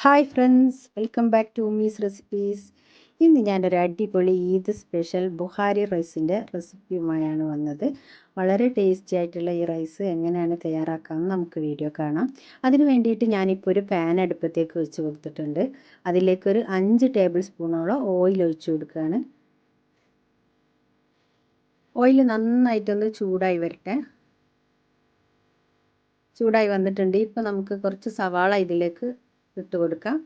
Hi friends, welcome back to Ummi's recipes. ഇന്ന് ഞാനൊരു അടിപൊളി ഈദ് സ്പെഷ്യൽ ബുഹാരി റൈസിൻ്റെ റെസിപ്പിയുമായാണ് വന്നത്. വളരെ ടേസ്റ്റി ആയിട്ടുള്ള ഈ റൈസ് എങ്ങനെയാണ് തയ്യാറാക്കാമെന്ന് നമുക്ക് വീഡിയോ കാണാം. അതിന് വേണ്ടിയിട്ട് ഞാനിപ്പോൾ ഒരു പാൻ അടുപ്പത്തേക്ക് വെച്ച് കൊടുത്തിട്ടുണ്ട്. അതിലേക്കൊരു 5 ടേബിൾ സ്പൂണോളം ഓയിൽ ഒഴിച്ച് കൊടുക്കുകയാണ്. ഓയിൽ നന്നായിട്ടൊന്ന് ചൂടായി വരട്ടെ. ചൂടായി വന്നിട്ടുണ്ട്. ഇപ്പോൾ നമുക്ക് കുറച്ച് സവാള ഇതിലേക്ക് ഇട്ട് കൊടുക്കാം.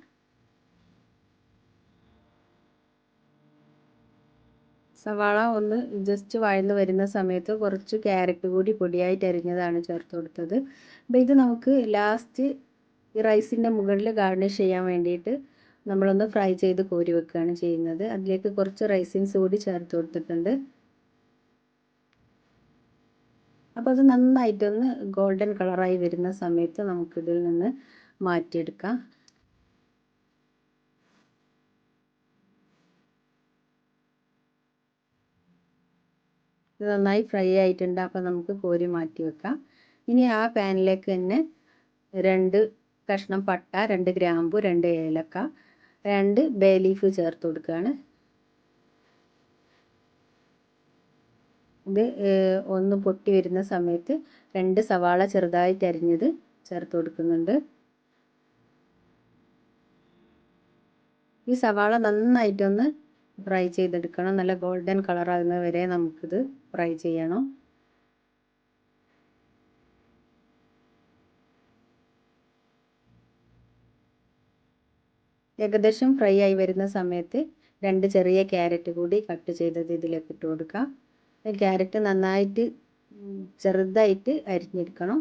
സവാള ഒന്ന് ജസ്റ്റ് വഴന്ന് വരുന്ന സമയത്ത് കുറച്ച് ക്യാരറ്റ് കൂടി പൊടിയായിട്ട് അരിഞ്ഞതാണ് ചേർത്ത് കൊടുത്തത്. അപ്പോൾ ഇത് നമുക്ക് ലാസ്റ്റ് ഈ റൈസിൻ്റെ മുകളിൽ ഗാർണിഷ് ചെയ്യാൻ വേണ്ടിയിട്ട് നമ്മളൊന്ന് ഫ്രൈ ചെയ്ത് കോരി വെക്കുകയാണ് ചെയ്യുന്നത്. അതിലേക്ക് കുറച്ച് റൈസിൻസ് കൂടി ചേർത്ത് കൊടുത്തിട്ടുണ്ട്. അപ്പോൾ അത് നന്നായിട്ടൊന്ന് ഗോൾഡൻ കളറായി വരുന്ന സമയത്ത് നമുക്കിതിൽ നിന്ന് മാറ്റിയെടുക്കാം. ഇത് നന്നായി ഫ്രൈ ആയിട്ടുണ്ട്. അപ്പോൾ നമുക്ക് കോരി മാറ്റി വെക്കാം. ഇനി ആ പാനിലേക്ക് തന്നെ 2 കഷ്ണം പട്ട, 2 ഗ്രാമ്പു, 2 ഏലക്ക, 2 ബേ ലീഫ് ചേർത്ത് കൊടുക്കുകയാണ്. ഇത് ഒന്ന് പൊട്ടി വരുന്ന സമയത്ത് 2 സവാള ചെറുതായിട്ട് അരിഞ്ഞത് ചേർത്ത് കൊടുക്കുന്നുണ്ട്. ഈ സവാള നന്നായിട്ടൊന്ന് ഫ്രൈ ചെയ്തെടുക്കണം. നല്ല ഗോൾഡൻ കളർ ആകുന്നത് വരെ നമുക്കിത് ഫ്രൈ ചെയ്യണം. ഏകദേശം ഫ്രൈ ആയി വരുന്ന സമയത്ത് 2 ചെറിയ ക്യാരറ്റ് കൂടി കട്ട് ചെയ്തത് ഇതിലേക്ക് ഇട്ട് കൊടുക്കാം. ക്യാരറ്റ് നന്നായിട്ട് ചെറുതായിട്ട് അരിഞ്ഞെടുക്കണം.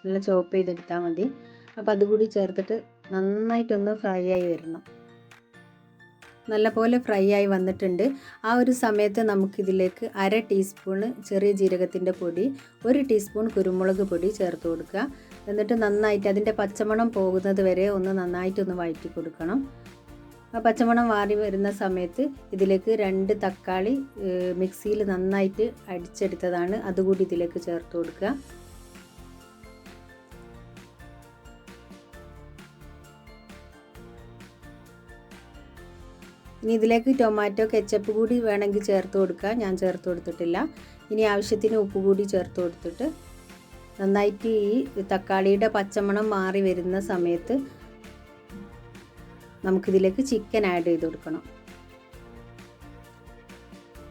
നല്ല ചോപ്പ് ചെയ്തെടുത്താൽ മതി. അപ്പോൾ അതുകൂടി ചേർത്തിട്ട് നന്നായിട്ടൊന്ന് ഫ്രൈ ആയി വരണം. നല്ലപോലെ ഫ്രൈ ആയി വന്നിട്ടുണ്ട്. ആ ഒരു സമയത്ത് നമുക്കിതിലേക്ക് 1/2 ടീസ്പൂണ് ചെറിയ ജീരകത്തിൻ്റെ പൊടി, 1 ടീസ്പൂൺ കുരുമുളക് പൊടി ചേർത്ത് കൊടുക്കുക. എന്നിട്ട് നന്നായിട്ട് അതിൻ്റെ പച്ചമണം പോകുന്നത് വരെ ഒന്ന് നന്നായിട്ടൊന്ന് വഴറ്റി കൊടുക്കണം. ആ പച്ചമണം മാറി വരുന്ന സമയത്ത് ഇതിലേക്ക് 2 തക്കാളി മിക്സിയിൽ നന്നായിട്ട് അടിച്ചെടുത്തതാണ്, അതുകൂടി ഇതിലേക്ക് ചേർത്ത് കൊടുക്കുക. ഇനി ഇതിലേക്ക് ടൊമാറ്റോ കെച്ചപ്പ് കൂടി വേണമെങ്കിൽ ചേർത്ത് കൊടുക്കുക. ഞാൻ ചേർത്ത് കൊടുത്തിട്ടില്ല. ഇനി ആവശ്യത്തിന് ഉപ്പ് കൂടി ചേർത്ത് കൊടുത്തിട്ട് നന്നായിട്ട് ഈ തക്കാളിയുടെ പച്ചമണം മാറി വരുന്ന സമയത്ത് നമുക്കിതിലേക്ക് ചിക്കൻ ആഡ് ചെയ്ത് കൊടുക്കണം.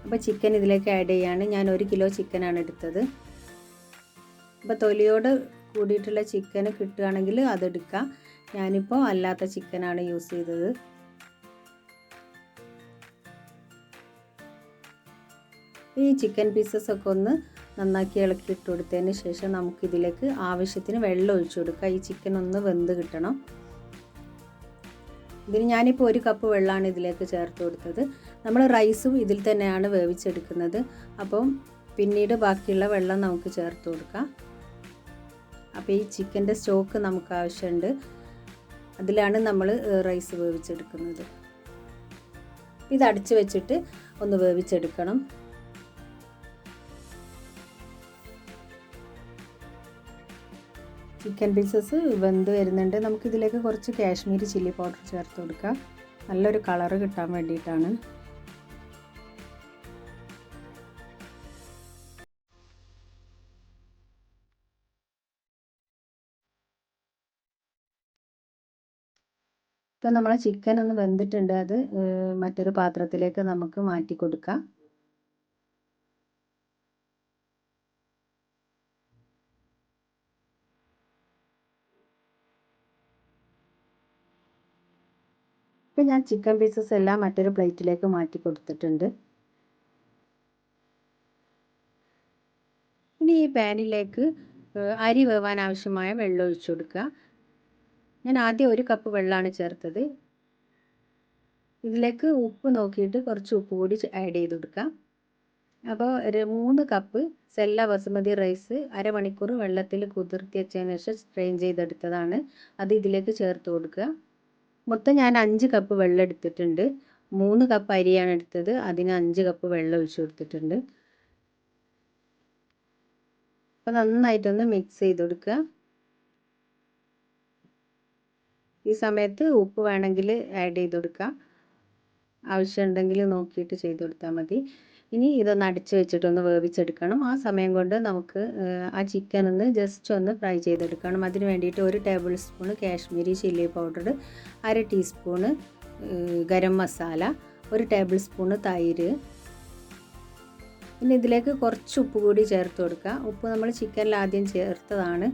അപ്പോൾ ചിക്കൻ ഇതിലേക്ക് ആഡ് ചെയ്യാണ്. ഞാൻ 1 കിലോ ചിക്കനാണ് എടുത്തത്. അപ്പോൾ തൊലിയോട് കൂടിയിട്ടുള്ള ചിക്കൻ കിട്ടുകയാണെങ്കിൽ അതെടുക്കാം. ഞാനിപ്പോൾ അല്ലാത്ത ചിക്കനാണ് യൂസ് ചെയ്തത്. ഈ ചിക്കൻ പീസസ് ഒക്കെ ഒന്ന് നന്നാക്കി ഇളക്കി ഇട്ട് കൊടുത്തതിന് ശേഷം നമുക്കിതിലേക്ക് ആവശ്യത്തിന് വെള്ളം ഒഴിച്ചു കൊടുക്കുക. ഈ ചിക്കൻ ഒന്ന് വെന്ത് കിട്ടണം. ഇതിന് ഞാനിപ്പോൾ 1 കപ്പ് വെള്ളമാണ് ഇതിലേക്ക് ചേർത്ത് കൊടുത്തത്. നമ്മൾ റൈസും ഇതിൽ തന്നെയാണ് വേവിച്ചെടുക്കുന്നത്. അപ്പം പിന്നീട് ബാക്കിയുള്ള വെള്ളം നമുക്ക് ചേർത്ത് കൊടുക്കാം. അപ്പോൾ ഈ ചിക്കൻ്റെ സ്റ്റോക്ക് നമുക്ക് ആവശ്യമുണ്ട്. അതിലാണ് നമ്മൾ റൈസ് വേവിച്ചെടുക്കുന്നത്. ഇത് അടച്ച് വെച്ചിട്ട് ഒന്ന് വേവിച്ചെടുക്കണം. ചിക്കൻ പീസസ് വെന്ത് വരുന്നുണ്ട്. നമുക്കിതിലേക്ക് കുറച്ച് കാശ്മീരി ചില്ലി പൗഡർ ചേർത്ത് കൊടുക്കാം. നല്ലൊരു കളറ് കിട്ടാൻ വേണ്ടിയിട്ടാണ്. ഇപ്പം നമ്മളെ ചിക്കൻ ഒന്ന് വെന്തിട്ടുണ്ട്. അത് മറ്റൊരു പാത്രത്തിലേക്ക് നമുക്ക് മാറ്റി കൊടുക്കാം. ഇപ്പം ഞാൻ ചിക്കൻ പീസസ് എല്ലാം മറ്റൊരു പ്ലേറ്റിലേക്ക് മാറ്റി കൊടുത്തിട്ടുണ്ട്. ഇനി ഈ പാനിലേക്ക് അരി വേവാൻ ആവശ്യമായ വെള്ളം ഒഴിച്ചു കൊടുക്കുക. ഞാൻ ആദ്യം 1 കപ്പ് വെള്ളമാണ് ചേർത്തത്. ഇതിലേക്ക് ഉപ്പ് നോക്കിയിട്ട് കുറച്ച് ഉപ്പ് കൂടി ആഡ് ചെയ്ത് കൊടുക്കാം. അപ്പോൾ 3 കപ്പ് സെല്ല ബസുമതി റൈസ് അരമണിക്കൂർ വെള്ളത്തിൽ കുതിർത്തി വെച്ചതിന് ശേഷം സ്ട്രെയിൻ ചെയ്തെടുത്തതാണ്. അത് ഇതിലേക്ക് ചേർത്ത് കൊടുക്കുക. മൊത്തം ഞാൻ 5 കപ്പ് വെള്ളം എടുത്തിട്ടുണ്ട്. 3 കപ്പ് അരിയാണ് എടുത്തത്. അതിന് 5 കപ്പ് വെള്ളം ഒഴിച്ചു കൊടുത്തിട്ടുണ്ട്. അപ്പോൾ നന്നായിട്ടൊന്ന് മിക്സ് ചെയ്ത് കൊടുക്കുക. ഈ സമയത്ത് ഉപ്പ് വേണമെങ്കിൽ ആഡ് ചെയ്ത് കൊടുക്കുക. ആവശ്യമുണ്ടെങ്കിൽ നോക്കിയിട്ട് ചെയ്ത് കൊടുത്താൽ മതി. ഇനി ഇതൊന്ന് അടച്ച് വെച്ചിട്ടൊന്ന് വേവിച്ചെടുക്കണം. ആ സമയം കൊണ്ട് നമുക്ക് ആ ചിക്കൻ ഒന്ന് ജസ്റ്റ് ഒന്ന് ഫ്രൈ ചെയ്തെടുക്കണം. അതിന് വേണ്ടിയിട്ട് 1 table spoon Kashmiri chilli powder, 1/2 teaspoon garam masala, 1 table spoon തൈര്. പിന്നെ ഇതിലേക്ക് കുറച്ച് ഉപ്പ് കൂടി ചേർത്ത് കൊടുക്കുക. ഉപ്പ് നമ്മൾ ചിക്കനിൽ ആദ്യം ചേർത്തതാണ്.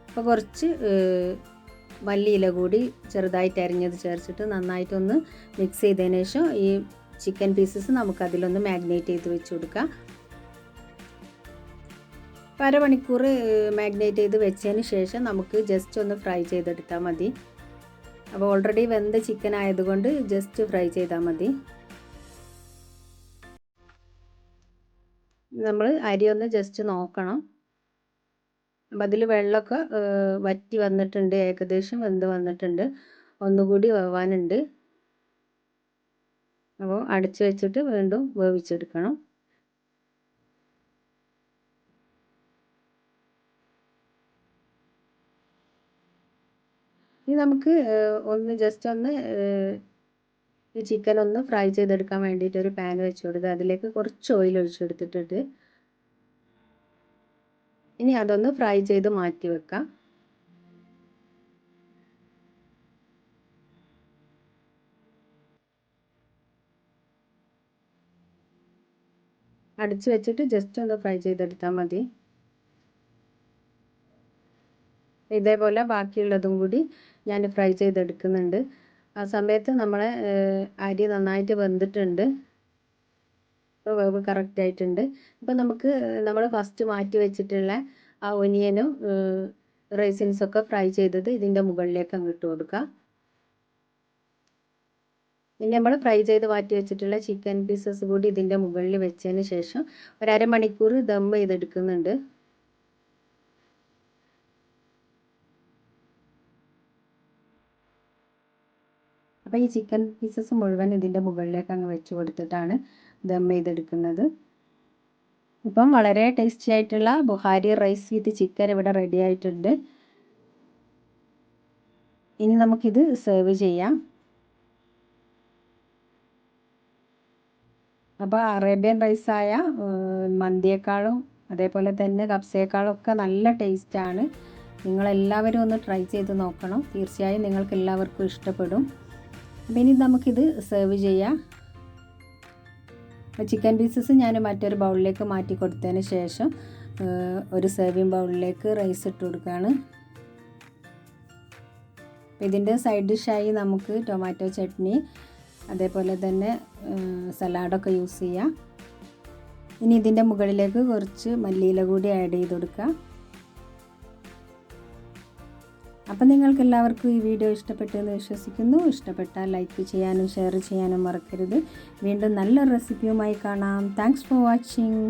അപ്പോൾ കുറച്ച് മല്ലിയില കൂടി ചെറുതായിട്ട് അരിഞ്ഞത് ചേർത്തിട്ട് നന്നായിട്ടൊന്ന് മിക്സ് ചെയ്തതിന് ശേഷം ഈ ചിക്കൻ പീസസ് നമുക്ക് അതിലൊന്ന് മാഗ്നേറ്റ് ചെയ്ത് വെച്ച് കൊടുക്കാം. അരമണിക്കൂർ മാഗ്നേറ്റ് ചെയ്ത് വെച്ചതിന് ശേഷം നമുക്ക് ജസ്റ്റ് ഒന്ന് ഫ്രൈ ചെയ്തെടുത്താൽ മതി. അപ്പോൾ ഓൾറെഡി വെന്ത ചിക്കൻ ആയതുകൊണ്ട് ജസ്റ്റ് ഫ്രൈ ചെയ്താൽ മതി. നമ്മൾ അരി ഒന്ന് ജസ്റ്റ് നോക്കണം. അപ്പം അതിൽ വെള്ളമൊക്കെ വറ്റി വന്നിട്ടുണ്ട്, ഏകദേശം വെന്ത് വന്നിട്ടുണ്ട്. ഒന്നുകൂടി വേവാനുണ്ട്. അപ്പോൾ അടച്ച് വെച്ചിട്ട് വീണ്ടും വേവിച്ചെടുക്കണം. ഇനി നമുക്ക് ഒന്ന് ജസ്റ്റ് ഒന്ന് ഈ ചിക്കൻ ഒന്ന് ഫ്രൈ ചെയ്തെടുക്കാൻ വേണ്ടിയിട്ട് ഒരു പാൻ വെച്ച് കൊടുത്ത് അതിലേക്ക് കുറച്ച് ഓയിൽ ഒഴിച്ചെടുത്തിട്ടുണ്ട്. ഇനി അതൊന്ന് ഫ്രൈ ചെയ്ത് മാറ്റി വെക്കാം. അടച്ച് വെച്ചിട്ട് ജസ്റ്റ് ഒന്ന് ഫ്രൈ ചെയ്തെടുത്താൽ മതി. ഇതേപോലെ ബാക്കിയുള്ളതും കൂടി ഞാൻ ഫ്രൈ ചെയ്തെടുക്കുന്നുണ്ട്. ആ സമയത്ത് നമ്മളെ അരി നന്നായിട്ട് വെന്തിട്ടുണ്ട്. ഇപ്പോൾ വേവ് കറക്റ്റ് ആയിട്ടുണ്ട്. ഇപ്പോൾ നമുക്ക് നമ്മൾ ഫസ്റ്റ് മാറ്റി വെച്ചിട്ടുള്ള ആ ഒനിയനും റൈസിൻസൊക്കെ ഫ്രൈ ചെയ്തത് ഇതിൻ്റെ മുകളിലേക്ക് അങ്ങ് ഇട്ട് കൊടുക്കുക. ഇനി നമ്മൾ ഫ്രൈ ചെയ്ത് മാറ്റി വെച്ചിട്ടുള്ള ചിക്കൻ പീസസ് കൂടി ഇതിൻ്റെ മുകളിൽ വെച്ചതിന് ശേഷം ഒരു അരമണിക്കൂർ ദം ചെയ്തെടുക്കുന്നുണ്ട്. അപ്പോൾ ഈ ചിക്കൻ പീസസ് മുഴുവൻ ഇതിൻ്റെ മുകളിലേക്ക് അങ്ങ് വെച്ച് കൊടുത്തിട്ടാണ് ദം ചെയ്തെടുക്കുന്നത്. ഇപ്പം വളരെ ടേസ്റ്റി ആയിട്ടുള്ള ബുഹാരി റൈസ് വിത്ത് ചിക്കൻ ഇവിടെ റെഡി ആയിട്ടുണ്ട്. ഇനി നമുക്കിത് സെർവ് ചെയ്യാം. അപ്പോൾ അറേബ്യൻ റൈസായ മന്തിയേക്കാളും അതേപോലെ തന്നെ കബ്സയേക്കാളും ഒക്കെ നല്ല ടേസ്റ്റാണ്. നിങ്ങളെല്ലാവരും ഒന്ന് ട്രൈ ചെയ്ത് നോക്കണം. തീർച്ചയായും നിങ്ങൾക്ക് എല്ലാവർക്കും ഇഷ്ടപ്പെടും. അപ്പോൾ ഇനി നമുക്കിത് സെർവ് ചെയ്യാം. ചിക്കൻ പീസസ് ഞാൻ മറ്റൊരു ബൗളിലേക്ക് മാറ്റി കൊടുത്തതിന് ശേഷം ഒരു സെർവിങ് ബൗളിലേക്ക് റൈസ് ഇട്ട് കൊടുക്കുകയാണ്. ഇതിൻ്റെ സൈഡ് ഡിഷായി നമുക്ക് ടൊമാറ്റോ ചട്നി അതേപോലെ തന്നെ സലാഡൊക്കെ യൂസ് ചെയ്യാം. ഇനി ഇതിൻ്റെ മുകളിലേക്ക് കുറച്ച് മല്ലിയില കൂടി ആഡ് ചെയ്ത് കൊടുക്കുക. അപ്പം നിങ്ങൾക്ക് എല്ലാവർക്കും ഈ വീഡിയോ ഇഷ്ടപ്പെട്ടെന്ന് വിശ്വസിക്കുന്നു. ഇഷ്ടപ്പെട്ടാൽ ലൈക്ക് ചെയ്യാനും ഷെയർ ചെയ്യാനും മറക്കരുത്. വീണ്ടും നല്ലൊരു റെസിപ്പിയുമായി കാണാം. Thanks for watching.